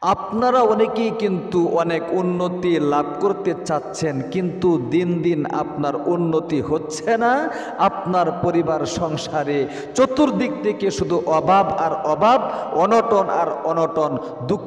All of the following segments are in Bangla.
আপনারা অনেকেই কিন্তু অনেক উন্নতি লাভ করতে চাচ্ছেন, কিন্তু দিন দিন আপনার উন্নতি হচ্ছে না। আপনার পরিবার সংসারে চতুর্দিক থেকে শুধু অভাব আর অভাব, অনটন আর অনটন, দুঃখ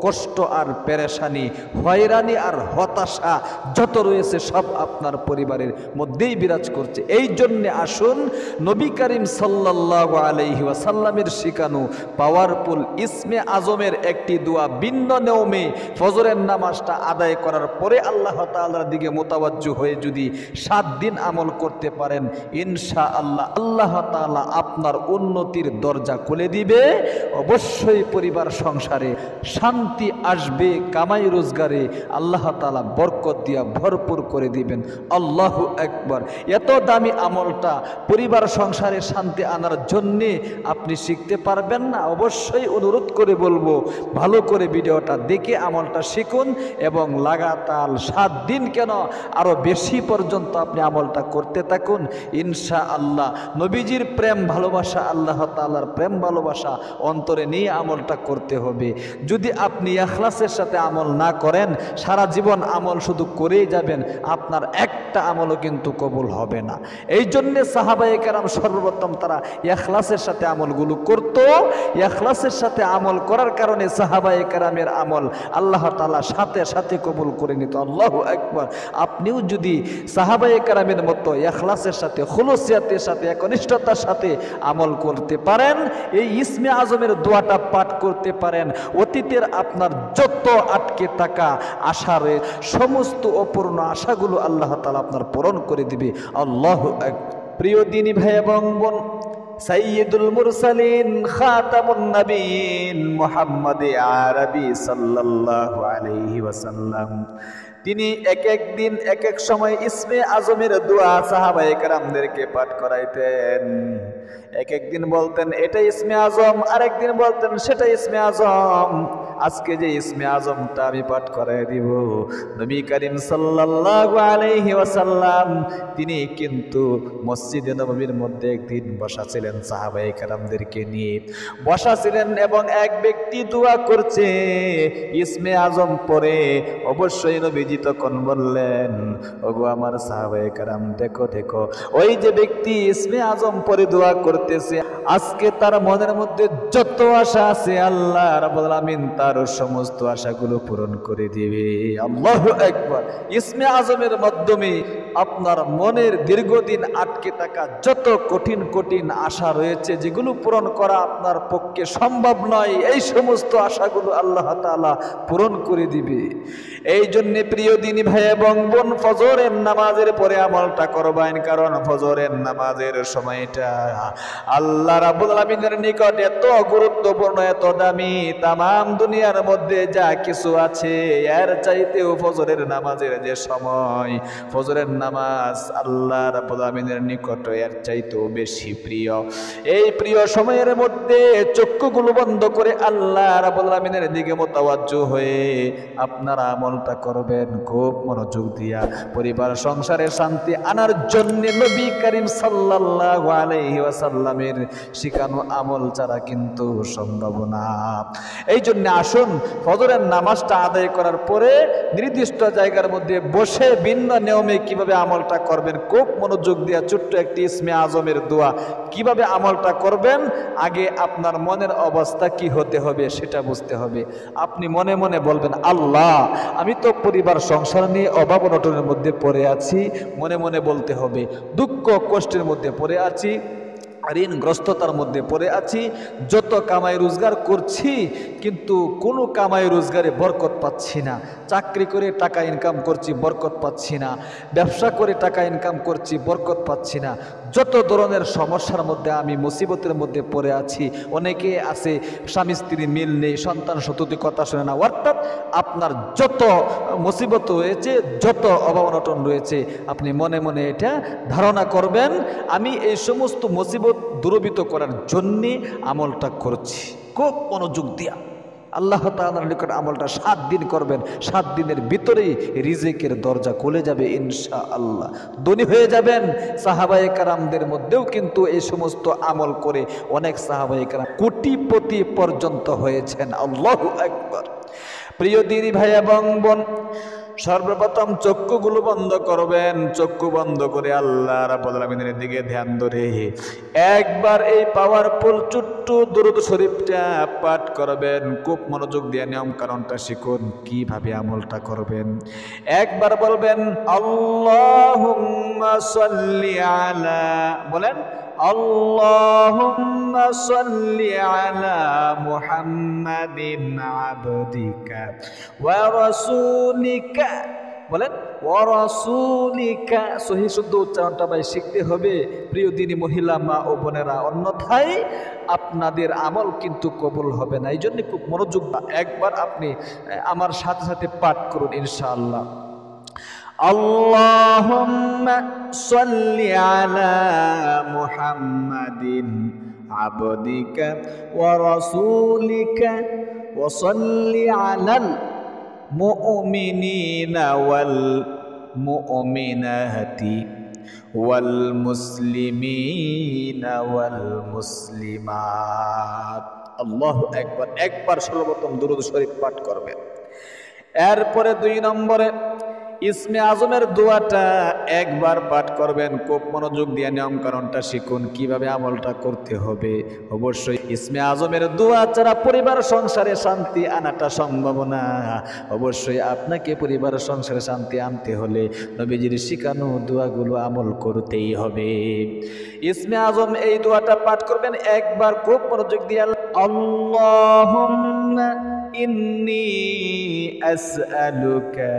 কষ্ট আর পেরেশানি, হয়রানি আর হতাশা যত রয়েছে সব আপনার পরিবারের মধ্যেই বিরাজ করছে। এই জন্যে আসুন নবী করিম সাল্লাল্লাহু আলাইহি ওয়াসাল্লামের শিখানো পাওয়ারফুল ইসমে আজমের একটি দোয়া ভিন্ন নিয়মে ফজরের নামাজটা আদায় করার পরে আল্লাহ তাআলার দিকে মোতাবাজ্জু হয়ে যদি 7 দিন আমল করতে পারেন, ইনশাআল্লাহ আল্লাহ তাআলা আপনার উন্নতির দরজা খুলে দিবে। অবশ্যই পরিবার সংসারে শান্তি আসবে, কামাই রোজগারে আল্লাহ তাআলা বরকত দিয়া ভরপুর করে দিবেন। আল্লাহু আকবার। এত দামি আমলটা পরিবার সংসারে শান্তি আনার জন্যে আপনি শিখতে পারবেন না? অবশ্যই অনুরোধ করে বলবো, ভালো করে ভিডিওটা দেখে আমলটা শিখুন এবং লাগাতার 7 দিন কেন আরো বেশি পর্যন্ত আপনি আমলটা করতে থাকুন। ইনশাআল্লাহ নবীজির প্রেম ভালোবাসা, আল্লাহ তাআলার প্রেম ভালোবাসা অন্তরে নিয়ে আমলটা করতে হবে। যদি আপনি ইখলাসের সাথে আমল না করেন, সারা জীবন আমল শুধু করেই যাবেন, আপনার একটা আমলও কিন্তু কবুল হবে না। এই জন্যে সাহাবায়ে কেরাম সর্বপ্রথম তারা ইখলাসের সাথে আমলগুলো করত। ইখলাসের সাথে আমল করার কারণে সাহাবায়ে কেরামের আমল আল্লাহ তাআলা সাথে সাথে কবুল করে নিত। আল্লাহু আকবার। আপনিও যদি সাহাবায়ে কেরামের মতো ইখলাসের সাথে, খুলুসিয়াতের সাথে, একনিষ্ঠতার সাথে আমল করতে পারেন, এই ইসমে আজমের দোয়াটা পাঠ করতে পারেন, অতীতের আপনার যত আটকে থাকা আশা রয়েছে সমস্ত অপূর্ণ আশাগুলো আল্লাহ তাআলা আপনার পূরণ করে দিবে। আল্লাহু আকবার। প্রিয় দিনী ভাই এবং বোন, সাইয়্যিদুল মুরসালিন খাতামুন নবীন মুহাম্মদ আরবি সাল্লাল্লাহু আলাইহি ওয়াসাল্লাম তিনি এক এক দিন এক এক সময় ইসমে আজমের দোয়া সাহাবায়ে কেরামদেরকে পাঠ করাইতেন। এক এক দিন বলতেন এটা ইসমে আজম, আরেক দিন বলতেন সেটা ইসমে আজম। আজকে যে ইসমে আজমটা আমি পাঠ করাই দিব, নবী করিম সাল্লাল্লাহু আলাইহি ওয়াসাল্লাম তিনি কিন্তু মসজিদে নববীর মধ্যে একদিন বসা ছিলেন, সাহাবায়ে কেরামদেরকে নিয়ে বসা ছিলেন এবং এক ব্যক্তি দোয়া করছে ইসমে আজম পড়ে। অবশ্যই নবীজি তখন বললেন, ওগো আমার সাহাবায়ে কেরাম, দেখো দেখো ওই যে ব্যক্তি ইসমে আজম পড়ে দোয়া করতেছে, আজকে তার মনের মধ্যে যত আশা আছে আল্লাহ রাব্বুল আলামিন তার সমস্ত আশাগুলো পূরণ করে দিবে। আল্লাহু আকবার। ইসমে আজমের মাধ্যমে আপনার মনের দীর্ঘদিন আটকে থাকা যত কঠিন কঠিন আশা রয়েছে, যেগুলো পূরণ করা আপনার পক্ষে সম্ভব নয়, এই সমস্ত আশাগুলো আল্লাহ তাআলা পূরণ করে দিবে। এই জন্য প্রিয় দিনী ভাই এবং বোন, ফজরের নামাজের পরে আমলটা করবেন, কারণ ফজরের নামাজের সময়টা আল্লাহ রাব্বুল আলামিনের নিকট এত গুরুত্বপূর্ণ, এত দামি, তামাম দুনিয়ার মধ্যে যা কিছু আছে এর চাইতেও ফজরের নামাজের যে সময়, ফজরের নামাজ আল্লাহ রাব্বুল আলামিনের নিকট এর চাইতেও বেশি প্রিয়। এই প্রিয় সময়ের মধ্যে চক্ষুগুলো বন্ধ করে আল্লাহ রাব্বুল আলামিনের দিকে মোতাওয়াজ্জু হয়ে আপনারা আমলটা করবেন খুব মনোযোগ দিয়া। পরিবার সংসারে শান্তি আনার জন্য নবী করিম সাল্লাল্লাহু আলাইহি ওয়াসাল্লামের শিখানো আমল ছাড়া কিন্তু সম্ভব না। এই জন্য আসুন ফজরের নামাজটা আদায় করার পরে নির্দিষ্ট জায়গার মধ্যে বসে ভিন্ন নিয়মে কিভাবে আমলটা করবেন, খুব মনোযোগ দিয়া ছোট্ট একটি ইসমে আজমের দোয়া কিভাবে আমলটা করবেন, আগে আপনার মনের অবস্থা কি হতে হবে সেটা বুঝতে হবে। আপনি মনে মনে বলবেন, আল্লাহ আমি তো পরিবার সংসার নিয়ে অভাব অনটনের মধ্যে পড়ে আছি, মনে মনে বলতে হবে, দুঃখ কষ্টের মধ্যে পড়ে আছি, ঋণগ্রস্ততার মধ্যে পড়ে আছি, যত কামাই রোজগার করছি কিন্তু কোনো কামাই রোজগারে বরকত পাচ্ছি না, চাকরি করে টাকা ইনকাম করছি বরকত পাচ্ছি না, ব্যবসা করে টাকা ইনকাম করছি বরকত পাচ্ছি না, যত ধরনের সমস্যার মধ্যে আমি মুসিবতের মধ্যে পড়ে আছি। অনেকে আছে স্বামী স্ত্রী মিল নেই, সন্তান সন্ততি কথা শোনে না, অর্থাৎ আপনার যত মুসিবত রয়েছে, যত অভাব অনটন রয়েছে, আপনি মনে মনে এটা ধারণা করবেন, আমি এই সমস্ত মুসিবত দূরীভূত করার জন্যে আমলটা করছি। খুব মনোযোগ দিয়া আল্লাহ তাআলার নিকট আমলটা 7 দিন করবেন। 7 দিনের ভিতরেই রিজিকের দরজা খুলে যাবে ইনশাআল্লাহ, ধনী হয়ে যাবেন। সাহাবায়ে কেরামদের মধ্যেও কিন্তু এই সমস্ত আমল করে অনেক সাহাবায়ে কেরাম কোটিপতি পর্যন্ত হয়েছেন। আল্লাহু আকবার। প্রিয় দিদি ভাই এবং বোন, সর্বপ্রথম চক্ষুগুলো বন্ধ করবেন। চক্ষু বন্ধ করে আল্লাহ রাব্বুল আলামিনের দিকে ধ্যান ধরে একবার এই পাওয়ারফুল ছোট্ট দুরূদ শরীফটা পাঠ করবেন। খুব মনোযোগ দিয়ে নিয়ম কারণটা শিখুন, কিভাবে আমলটা করবেন। একবার বলবেন আল্লাহুম্মা সাল্লি আলা, বলেন আল্লাহুম্মা সাল্লি আলা মুহাম্মাদিন আবদিকা ওয়া রাসূলিকা, বলেন ওয়া রাসূলিকা। সহিহ শুদ্ধ উচ্চারণটা ভাই শিখতে হবে প্রিয় দিনী মহিলা মা ও বোনেরা, অন্যথায় আপনাদের আমল কিন্তু কবুল হবে না। এই জন্য খুব মনোযোগ, একবার আপনি আমার সাথে সাথে পাঠ করুন ইনশাআল্লাহ। আল্লাহুম্মা সাল্লি আলা মুহাম্মাদিন আবদিকা ওয়া রাসূলিকা ওয়া সাল্লি আলাল মুমিনিনা ওয়াল মুমিনাতি ওয়াল মুসলিমিনা ওয়াল মুসলিমাত। আল্লাহু আকবার। একবার সর্বপ্রথম দুরূদ শরীফ পাঠ করবেন। এরপরে 2 নম্বরে ইসমে আজমের দোয়াটা একবার পাঠ করবেন। খুব মনোযোগ দিয়ে নিয়ম কারণটা শিখুন, কিভাবে আমলটা করতে হবে। অবশ্যই ইসমে আজমের দোয়া ছাড়া পরিবার সংসারে শান্তি আনাটা সম্ভব না। অবশ্যই আপনাকে পরিবার সংসারে শান্তি আনতে হলে নবীজির শিখানো দোয়াগুলো আমল করতেই হবে। ইসমে আজম এই দোয়াটা পাঠ করবেন একবার, খুব মনোযোগ দিয়ে। আল্লাহুম্মা ইন্নী আসআলুকা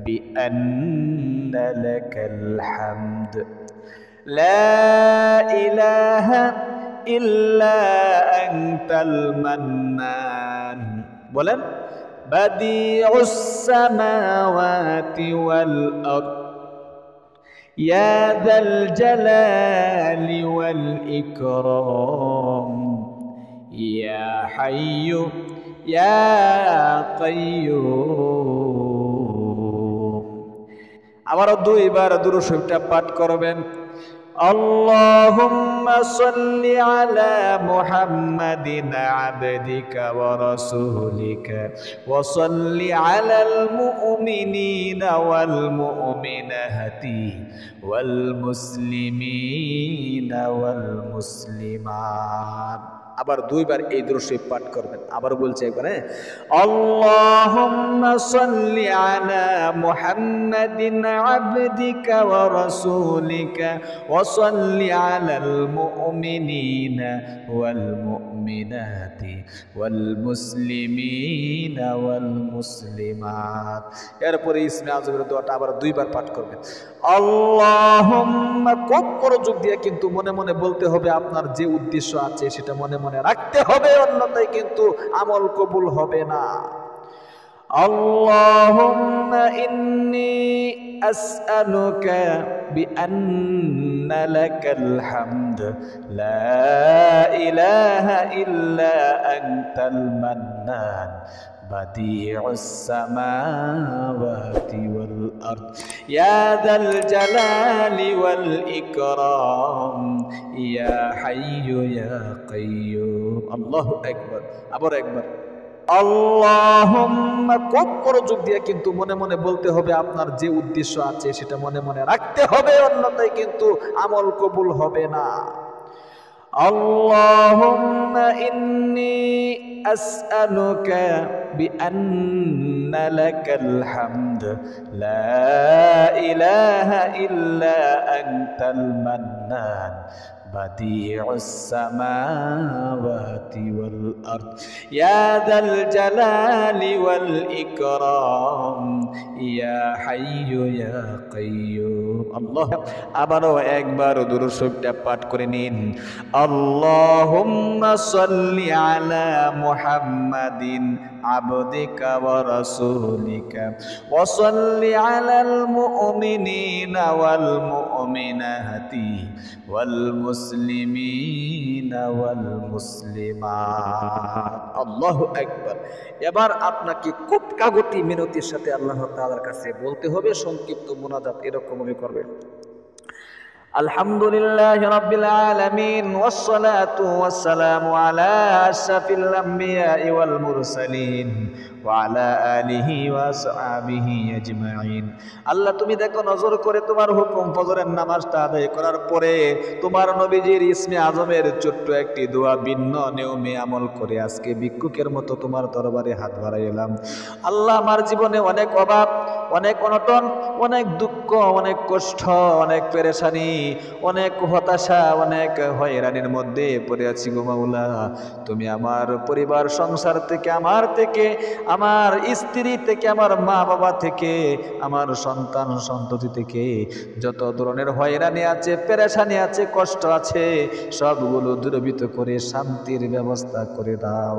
بأن لك الحمد لا إله إلا أنت المنان، বলেন بديع السماوات والأرض يا ذا الجلال والإكرام يا حي يا قيوم। আবারও 2 বার দুরূদ শরীফটা পাঠ করবেন। আল্লাহুম্মা সাল্লি আলা মুহাম্মাদিন আবদিকা ওয়া রাসূলিকা ওয়া সাল্লি আলাল মুমিনিনা ওয়াল মুমিনাতি ওয়াল মুসলিমিনা ওয়াল মুসলিমাত। আবার 2 বার এই দুরূদ শরীফ পাঠ করবেন। আবার বলছি একবার, আল্লাহুম্মা সাল্লি আলা মুহাম্মাদিন আবদিকা ওয়া রাসূলিকা ওয়া সাল্লি আলাল মুমিনিনা ওয়াল মুমিনাতি ওয়াল মুসলিমিনা ওয়াল মুসলিমাত। এরপরে ইসমে আজমের দোয়াটা আবার 2 বার পাঠ করবেন। আল্লাহুম্মা, খুব মনোযোগ দিয়ে কিন্তু মনে মনে বলতে হবে। আপনার যে উদ্দেশ্য আছে সেটা মনে মনে রাখতে হবে, অন্যথায় কিন্তু আমল কবুল হবে না। আল্লাহুম্মা ইন্নী আসআলুকা বিআন্না লাকাল হামদ লা ইলাহা ইল্লা আনতাল মান্নান বাদিউস সামাওয়াতি ওয়াল আরদ ইয়া যাল জালালি ওয়াল ইকরাম ইয়া হাইয়্যু ইয়া কাইয়্যুম। আল্লাহু আকবার। আবার একবার আল্লাহুম্মা, খুব মনোযোগ দিয়ে কিন্তু মনে মনে বলতে হবে। আপনার যে উদ্দেশ্য আছে সেটা মনে মনে রাখতে হবে, অন্যথায় কিন্তু আমল কবুল হবে না। আল্লাহুম্মা ইন্নী আসআলুকা বিআন্না লাকাল হামদ লা ইলাহা ইল্লা আনতাল মান্নান বাদিউস সামাওয়াতি ওয়াল আরদ ইয়া যাল জালালি ওয়াল ইকরাম ইয়া হাইয়্যু ইয়া কাইয়্যুম। আল্লাহ। আবারও একবার দুরূদ শরীফটা পাঠ করে নিন। আল্লাহুম্মা সাল্লি আলা মুহাম্মাদিন আবদিকা ওয়া রাসূলিকা ওয়া সাল্লি আলাল মুমিনিনা ওয়াল মুমিনাতি ওয়াল মুসলিমিনা ওয়াল মুসলিমাত। আল্লাহু আকবার। এবার আপনাকে খুব কাগতি মিনতির সাথে আল্লাহ তাআলার কাছে বলতে হবে। সংক্ষিপ্ত মুনাজাত এরকমভাবে করবেন। আলহামদুলিল্লাহি রাব্বিল আলামিন ওয়াসসালাতু ওয়াসসালামু আলা আশরাফিল আমবিয়া ওয়াল মুরসালিন ওয়া আলা আলিহি ওয়া আসহাবিহি আজমাইন। আল্লাহ তুমি দেখো নজর করে তোমার হুকুম ফজরের নামাজটা আদায় করার পরে তোমার নবীজির ইসমে আজমের ছোট্ট একটি দোয়া ভিন্ন নিয়মে আমল করে আজকে ভিক্ষুকের মতো তোমার দরবারে হাত বাড়াইলাম। আল্লাহ আমার জীবনে অনেক অভাব, অনেক অনটন, অনেক দুঃখ, অনেক কষ্ট, অনেক পেরেশানি, অনেক হতাশা, অনেক হয়রানির মধ্যে পড়ে আছি গো মাওলা। তুমি আমার পরিবার সংসার থেকে, আমার থেকে, আমার স্ত্রী থেকে, আমার মা বাবা থেকে, আমার সন্তান সন্ততি থেকে যত ধরনের হয়রানি আছে, পেরেশানি আছে, কষ্ট আছে, সবগুলো দূরীভূত করে শান্তির ব্যবস্থা করে দাও।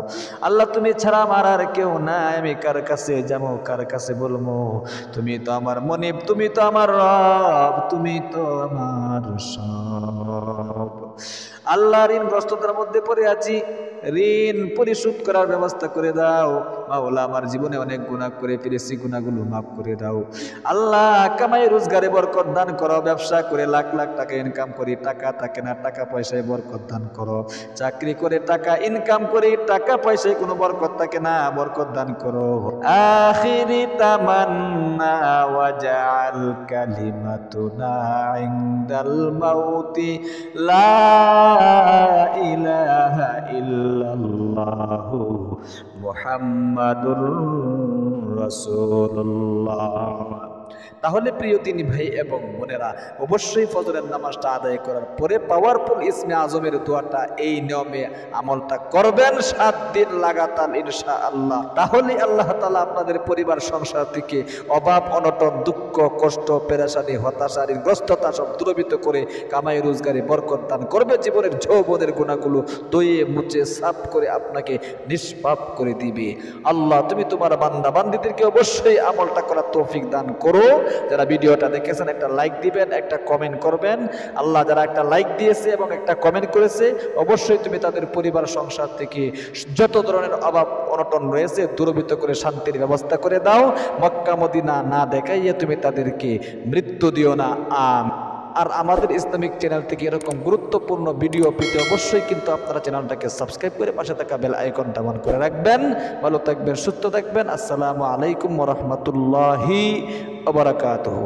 আল্লাহ তুমি ছাড়া আমার আর কেউ নাই, আমি কার কাছে যাবো, কার কাছে বলবো? তুমি তো আমার মনিব, তুমি তো আমার রব, তুমি তো আমার সব। আল্লাহ ঋণগ্রস্ততার মধ্যে পড়ে আছি, ঋণ পরিশোধ করার ব্যবস্থা করে দাও মাওলা। আমার জীবনে অনেক গুনাহ করে ফেলেছি, গুনাহগুলো মাফ করে দাও আল্লাহ। কামাই রোজগারে বরকত দান করো, ব্যবসা করে লাখ লাখ টাকা ইনকাম করি, টাকা থাকে না, টাকা পয়সায় বরকত দান করো। চাকরি করে টাকা ইনকাম করি, টাকা পয়সায় কোনো বরকত থাকে না, বরকত দান করো। আখিরি তামান্না ওয়াজআল কালিমাতুনা ইনদাল মাউতি লা ইলাহা ইল্লাল্লাহু মুহাম্মাদুর রাসূলুল্লাহ। তাহলে প্রিয় দিনী ভাই এবং বোনেরা, অবশ্যই ফজরের নামাজটা আদায় করার পরে পাওয়ারফুল ইসমে আজমের দোয়াটা, এই নিয়মে আমলটা করবেন 7 দিন লাগাতার ইনশাআল্লাহ। তাহলে আল্লাহ তাআলা আপনাদের পরিবার সংসার থেকে অভাব অনটন, দুঃখ কষ্ট, পেরেশানি, হতাশা, ঋণগ্রস্ততা সব দূরীভূত করে কামাই রোজগারে বরকত দান করবে। জীবনের যৌবনের গুণাগুলো ধুয়ে মুছে সাফ করে আপনাকে নিষ্পাপ করে দিবে। আল্লাহ তুমি তোমার বান্দা বান্দীদেরকে অবশ্যই আমলটা করার তৌফিক দান করো। যারা ভিডিওটা দেখেছেন একটা লাইক দিবেন, একটা কমেন্ট করবেন। আল্লাহ যারা একটা লাইক দিয়েছে এবং একটা কমেন্ট করেছে, অবশ্যই তুমি তাদের পরিবার সংসার থেকে যত ধরনের অভাব অনটন রয়েছে দূরীভূত করে শান্তির ব্যবস্থা করে দাও। মক্কা মদিনা না দেখাইয়ে তুমি তাদেরকে মৃত্যু দিও না। আর আমাদের ইসলামিক চ্যানেল থেকে এরকম গুরুত্বপূর্ণ ভিডিও পেতে অবশ্যই কিন্তু আপনারা চ্যানেলটাকে সাবস্ক্রাইব করে পাশে থাকা বেল আইকনটা অন করে রাখবেন। ভালো থাকবেন, সুস্থ থাকবেন। আসসালামু আলাইকুম ওয়া রাহমাতুল্লাহি ওয়া বারাকাতুহু।